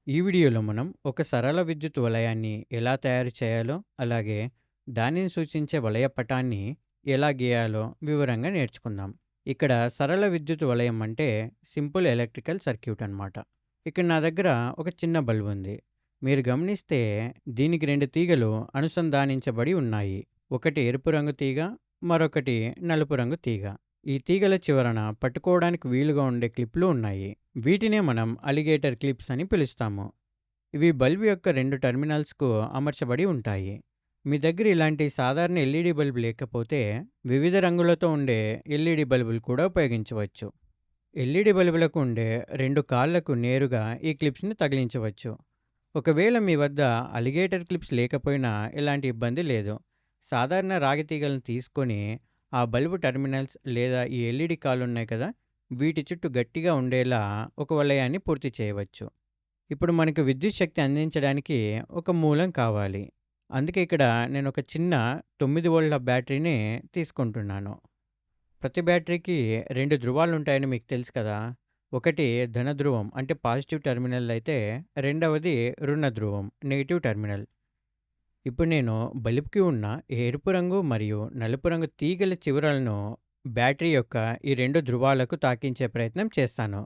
ఈ వీడియోలో మనం ఒక సరళ విద్యుత్ వలయాన్ని ఎలా తయారు చేయాలో, అలాగే దానిని సూచించే వలయ పటాన్ని ఎలా గీయాలో వివరంగా నేర్చుకుందాం. ఇక్కడ సరళ విద్యుత్ వలయం అంటే సింపుల్ ఎలక్ట్రికల్ సర్క్యూట్ అన్నమాట. ఇక్కడ నా దగ్గర ఒక చిన్న బల్బ్ ఉంది. మీరు గమనిస్తే దీనికి రెండు తీగలు అనుసంధానించబడి ఉన్నాయి. ఒకటి ఎరుపు రంగు తీగ, మరొకటి నలుపు రంగు తీగ. ఈ తీగల చివరన పట్టుకోవడానికి వీలుగా ఉండే క్లిప్లు ఉన్నాయి. వీటినే మనం అలిగేటర్ క్లిప్స్ అని పిలుస్తాము. ఇవి బల్బ్ యొక్క రెండు టెర్మినల్స్‌కు అమర్చబడి ఉంటాయి. మీ దగ్గర ఇలాంటి సాధారణ ఎల్ఈడీ బల్బ్ లేకపోతే వివిధ రంగులతో ఉండే ఎల్ఈడీ బల్బులు కూడా ఉపయోగించవచ్చు. ఎల్ఈడీ బల్బులకు ఉండే రెండు కాళ్ళకు నేరుగా ఈ క్లిప్స్‌ని తగిలించవచ్చు. ఒకవేళ మీ వద్ద అలిగేటర్ క్లిప్స్ లేకపోయినా ఎలాంటి ఇబ్బంది లేదు. సాధారణ రాగి తీగలను తీసుకొని ఆ బల్బు టెర్మినల్స్ లేదా ఈ ఎల్ఈడీ కాళ్ళున్నాయి కదా! వీటి చుట్టూ గట్టిగా ఉండేలా ఒక వలయాన్ని పూర్తి చేయవచ్చు. ఇప్పుడు మనకు విద్యుత్ శక్తి అందించడానికి ఒక మూలం కావాలి. అందుకే ఇక్కడ నేను ఒక చిన్న 9 వోల్ట్ల బ్యాటరీని తీసుకుంటున్నాను. ప్రతి బ్యాటరీకి 2 ధ్రువాలుంటాయని మీకు తెలుసు కదా! ఒకటి ధన ధ్రువం అంటే పాజిటివ్ టెర్మినల్ అయితే, రెండవది రుణ ధ్రువం నెగెటివ్ టెర్మినల్. ఇప్పుడు నేను బల్బ్‌కి ఉన్న ఎరుపు రంగు మరియు నలుపు రంగు తీగల చివరలను బ్యాటరీ యొక్క ఈ 2 ధ్రువాలకు తాకించే ప్రయత్నం చేస్తాను.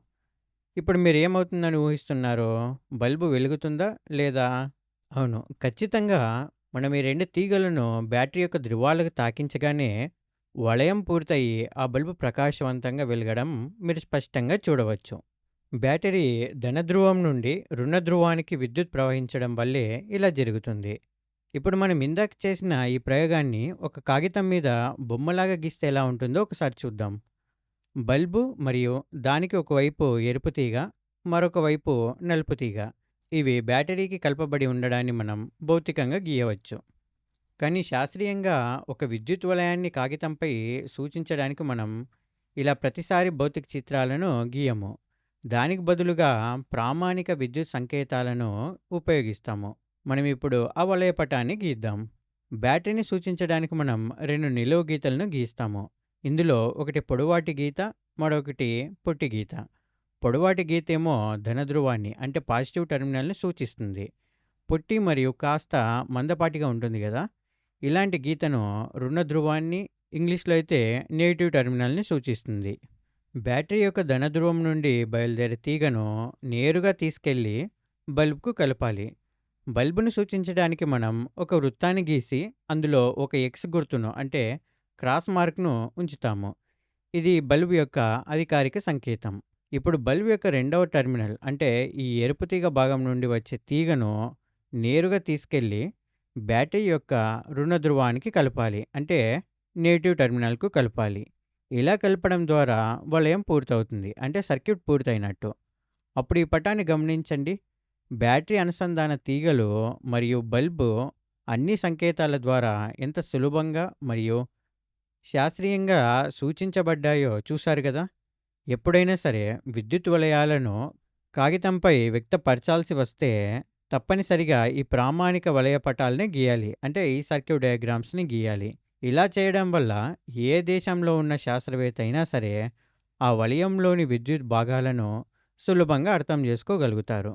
ఇప్పుడు మీరేమవుతుందని ఊహిస్తున్నారో? బల్బు వెలుగుతుందా? లేదా? అవును. ఖచ్చితంగా మనం ఈ 2 తీగలను బ్యాటరీ యొక్క ధ్రువాలకు తాకించగానే వలయం పూర్తయి ఆ బల్బు ప్రకాశవంతంగా వెలగడం మీరు స్పష్టంగా చూడవచ్చు. బ్యాటరీ ధన ధ్రువం నుండి రుణ ధ్రువానికి విద్యుత్ ప్రవహించడం వల్లే ఇలా జరుగుతుంది. ఇప్పుడు మనం ఇందాక చేసిన ఈ ప్రయోగాన్ని ఒక కాగితం మీద బొమ్మలాగా గీస్తే ఎలా ఉంటుందో ఒకసారి చూద్దాం. బల్బు మరియు దానికి ఒకవైపు ఎరుపు తీగ, మరొక వైపు నలుపు తీగ. ఇవి బ్యాటరీకి కలపబడి ఉండడాన్ని మనం భౌతికంగా గీయవచ్చు. కానీ శాస్త్రీయంగా ఒక విద్యుత్ వలయాన్ని కాగితంపై సూచించడానికి మనం ఇలా ప్రతిసారి భౌతిక చిత్రాలను గీయము. దానికి బదులుగా ప్రామాణిక విద్యుత్ సంకేతాలను ఉపయోగిస్తాము. మనం ఇప్పుడు ఆ వలయ పటాన్ని గీద్దాం. బ్యాటరీని సూచించడానికి మనం రెండు నిలువు గీతలను గీస్తాము. ఇందులో ఒకటి పొడవాటి గీత, మరొకటి పొట్టి గీత. పొడవాటి గీత ఏమో ధనధ్రువాన్ని అంటే పాజిటివ్ టెర్మినల్ని సూచిస్తుంది. పొట్టి మరియు కాస్త మందపాటిగా ఉంటుంది కదా! ఇలాంటి గీతను రుణ ధ్రువాన్ని, ఇంగ్లీష్‌లో అయితే నెగెటివ్ టెర్మినల్ని సూచిస్తుంది. బ్యాటరీ యొక్క ధన ధ్రువం నుండి బయలుదేరే తీగను నేరుగా తీసుకెళ్ళి బల్బ్‌కు కలపాలి. బల్బును సూచించడానికి మనం ఒక వృత్తాన్ని గీసి అందులో ఒక ఎక్స్ గుర్తును అంటే క్రాస్ మార్క్‌ను ఉంచుతాము. ఇది బల్బ్ యొక్క అధికారిక సంకేతం. ఇప్పుడు బల్బ్ యొక్క రెండవ టెర్మినల్ అంటే ఈ ఎరుపు తీగ భాగం నుండి వచ్చే తీగను నేరుగా తీసుకెళ్ళి బ్యాటరీ యొక్క రుణ ధ్రువానికి కలపాలి. అంటే నెగెటివ్ టెర్మినల్‌కు కలపాలి. ఇలా కలపడం ద్వారా వలయం పూర్తవుతుంది. అంటే సర్క్యూట్ పూర్తయినట్టు. అప్పుడు ఈ పటాన్ని గమనించండి. బ్యాటరీ అనుసంధాన తీగలు మరియు బల్బు అన్ని సంకేతాల ద్వారా ఎంత సులభంగా మరియు శాస్త్రీయంగా సూచించబడ్డాయో చూశారు గదా! ఎప్పుడైనా సరే విద్యుత్ వలయాలను కాగితంపై వ్యక్తపరచాల్సి వస్తే తప్పనిసరిగా ఈ ప్రామాణిక వలయ పటాల్ని గీయాలి. అంటే ఈ సర్క్యూట్ డయాగ్రామ్స్‌ని గీయాలి. ఇలా చేయడం వల్ల ఏ దేశంలో ఉన్న శాస్త్రవేత్త అయినా సరే ఆ వలయంలోని విద్యుత్ భాగాలను సులభంగా అర్థం చేసుకోగలుగుతారు.